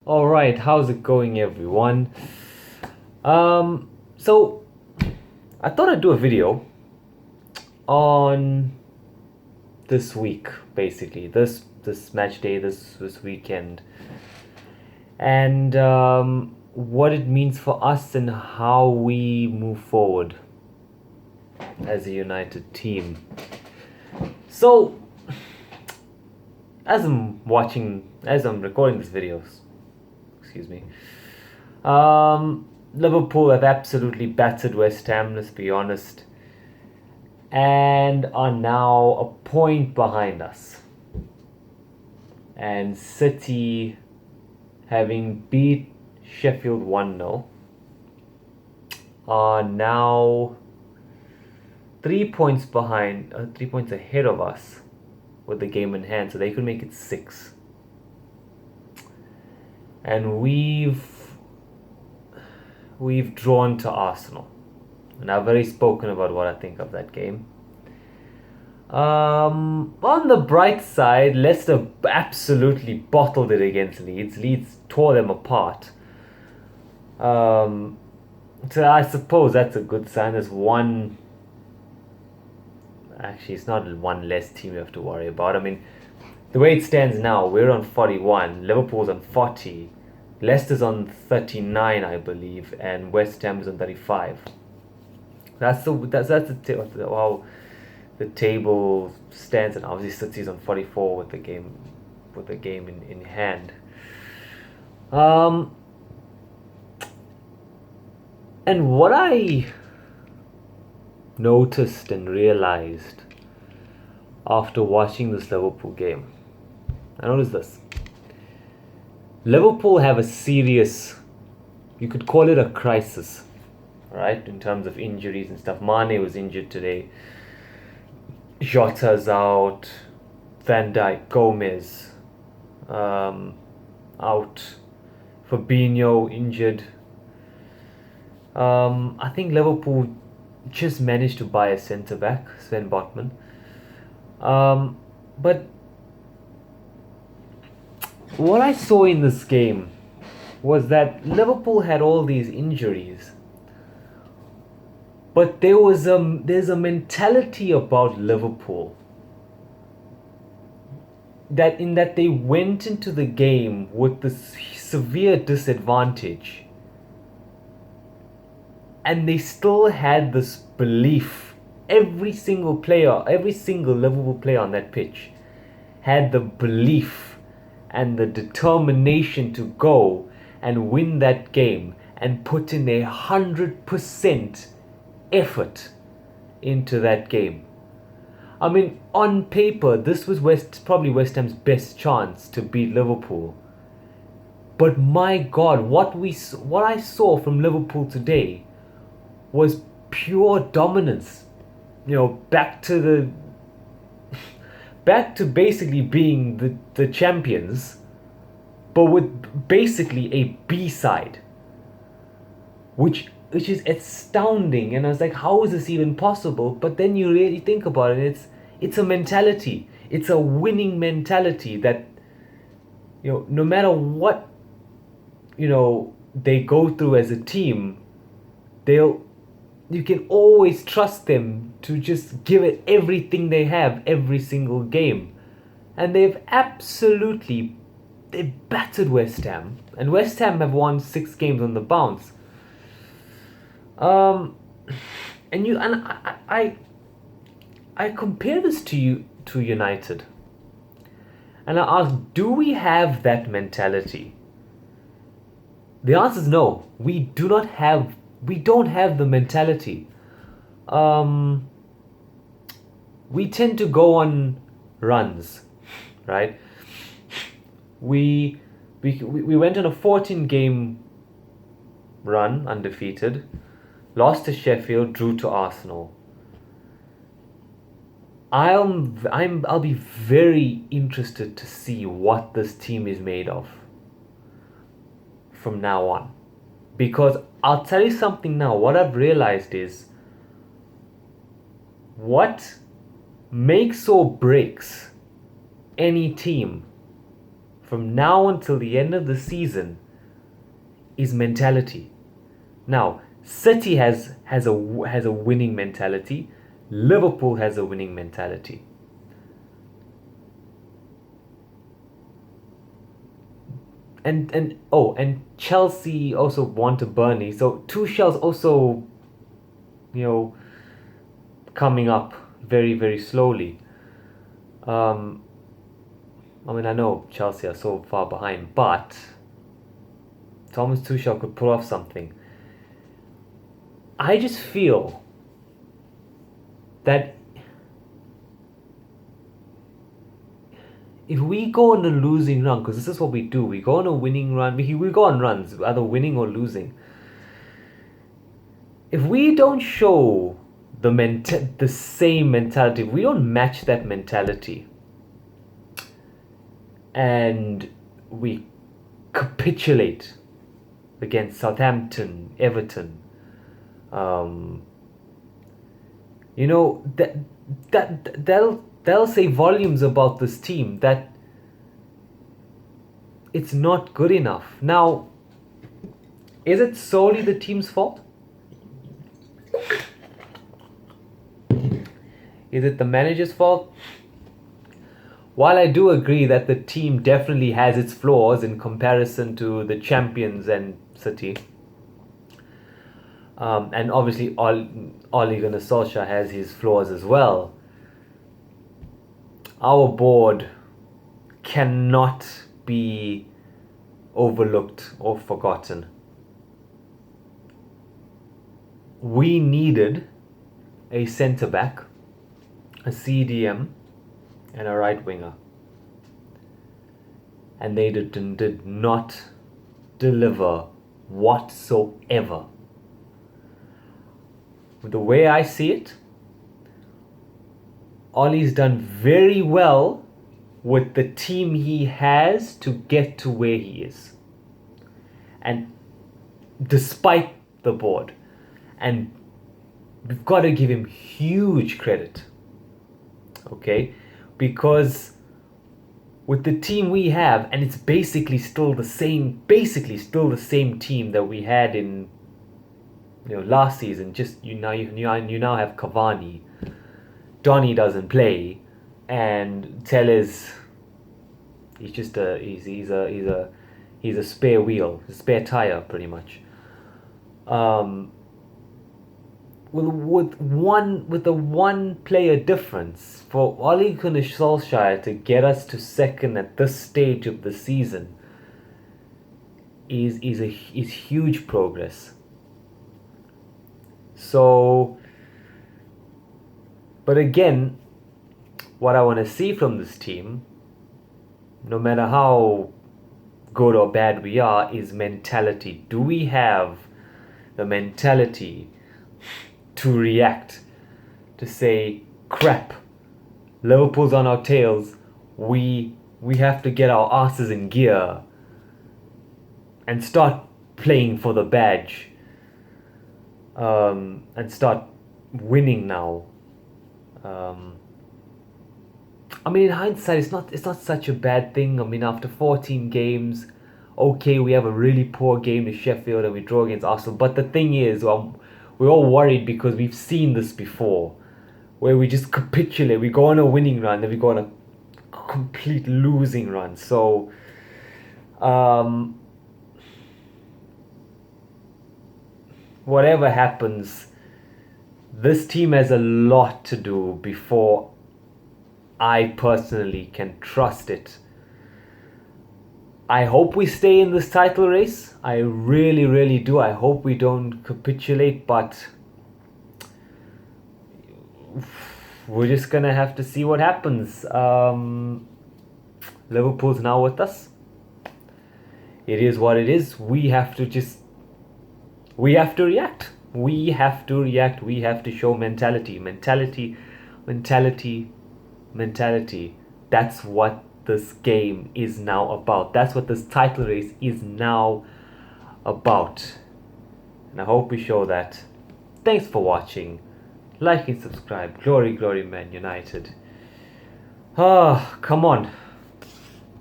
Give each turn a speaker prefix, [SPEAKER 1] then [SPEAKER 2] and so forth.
[SPEAKER 1] All right, how's it going, everyone? So I thought I'd do a video on this week, basically this match day, this weekend, and what it means for us and how we move forward as a united team. So, as I'm recording this video, excuse me. Liverpool have absolutely battered West Ham, let's be honest, and are now a point behind us. And City, having beat Sheffield 1-0, are now 3 points behind, 3 points ahead of us with the game in hand, so they could make it 6. And we've drawn to Arsenal, and I've already spoken about what I think of that game. On the bright side, Leicester absolutely bottled it against Leeds. Leeds tore them apart. So I suppose that's a good sign. There's one. Actually, it's not one less team you have to worry about. I mean, the way it stands now, we're on 41, Liverpool's on 40, Leicester's on 39, I believe, and West Ham's on 35. That's how the table stands, and obviously City's on 44 with the game in hand. And what I noticed and realized after watching this Liverpool game, I noticed this. Liverpool have a serious, you could call it a crisis, right, in terms of injuries and stuff. Mane was injured today. Jota's out. Van Dijk, Gomez out. Fabinho injured. I think Liverpool just managed to buy a centre back, Sven Botman. But what I saw in this game was that Liverpool had all these injuries, but there's a mentality about Liverpool that they went into the game with this severe disadvantage, and they still had this belief. Every single Liverpool player on that pitch had the belief and the determination to go and win that game and put in 100% effort into that game. I mean, on paper, this was probably West Ham's best chance to beat Liverpool. But my God, what I saw from Liverpool today was pure dominance. Back to basically being the champions, but with basically a B side, which is astounding. And I was like, how is this even possible? But then you really think about it, it's a mentality. It's a winning mentality that no matter what they go through as a team, you can always trust them to just give it everything they have every single game. And they've battered West Ham. And West Ham have won 6 games on the bounce. And I compare this to United. And I ask, do we have that mentality? The answer is no. We don't have the mentality. We tend to go on runs, right? We went on a 14-game run undefeated, lost to Sheffield, drew to Arsenal. I'll be very interested to see what this team is made of from now on. Because I'll tell you something now, what I've realized is what makes or breaks any team from now until the end of the season is mentality. Now, City has a winning mentality. Liverpool has a winning mentality. And Chelsea also won to Burnley. So Tuchel's also, coming up very, very slowly. I know Chelsea are so far behind, but Thomas Tuchel could pull off something. I just feel that if we go on a losing run, because this is what we do, we go on a winning run, we go on runs, either winning or losing. If we don't show the same mentality, if we don't match that mentality, and we capitulate against Southampton, Everton, that'll say volumes about this team, that it's not good enough. Now, is it solely the team's fault? Is it the manager's fault? While I do agree that the team definitely has its flaws in comparison to the champions and City, and obviously Ole Gunnar Solskjaer has his flaws as well, our board cannot be overlooked or forgotten. We needed a centre-back, a CDM, and a right winger. And they did not deliver whatsoever. The way I see it, Ollie's done very well with the team he has to get to where he is. And despite the board. And we've got to give him huge credit. Okay? Because with the team we have, and it's basically still the same team that we had in last season. Just you now have Cavani, Donny doesn't play, and Tellez, he's a spare wheel, a spare tire, pretty much. With the one player difference for Ole Gunnar Solskjaer to get us to second at this stage of the season is huge progress. So, but again, what I want to see from this team, no matter how good or bad we are, is mentality. Do we have the mentality to react, to say, crap, Liverpool's on our tails, we have to get our asses in gear and start playing for the badge, and start winning now. In hindsight, it's not such a bad thing. After 14 games, okay, we have a really poor game to Sheffield and we draw against Arsenal. But the thing is, we're all worried because we've seen this before, where we just capitulate. We go on a winning run, then we go on a complete losing run. So, whatever happens, this team has a lot to do before I personally can trust it. I hope we stay in this title race. I really, really do. I hope we don't capitulate, but we're just going to have to see what happens. Liverpool's now with us. It is what it is. We have to react. We have to show mentality. That's what this game is now about. That's what this title race is now about. And I hope we show that. Thanks for watching. Like and subscribe. Glory, glory, Man United. Come on.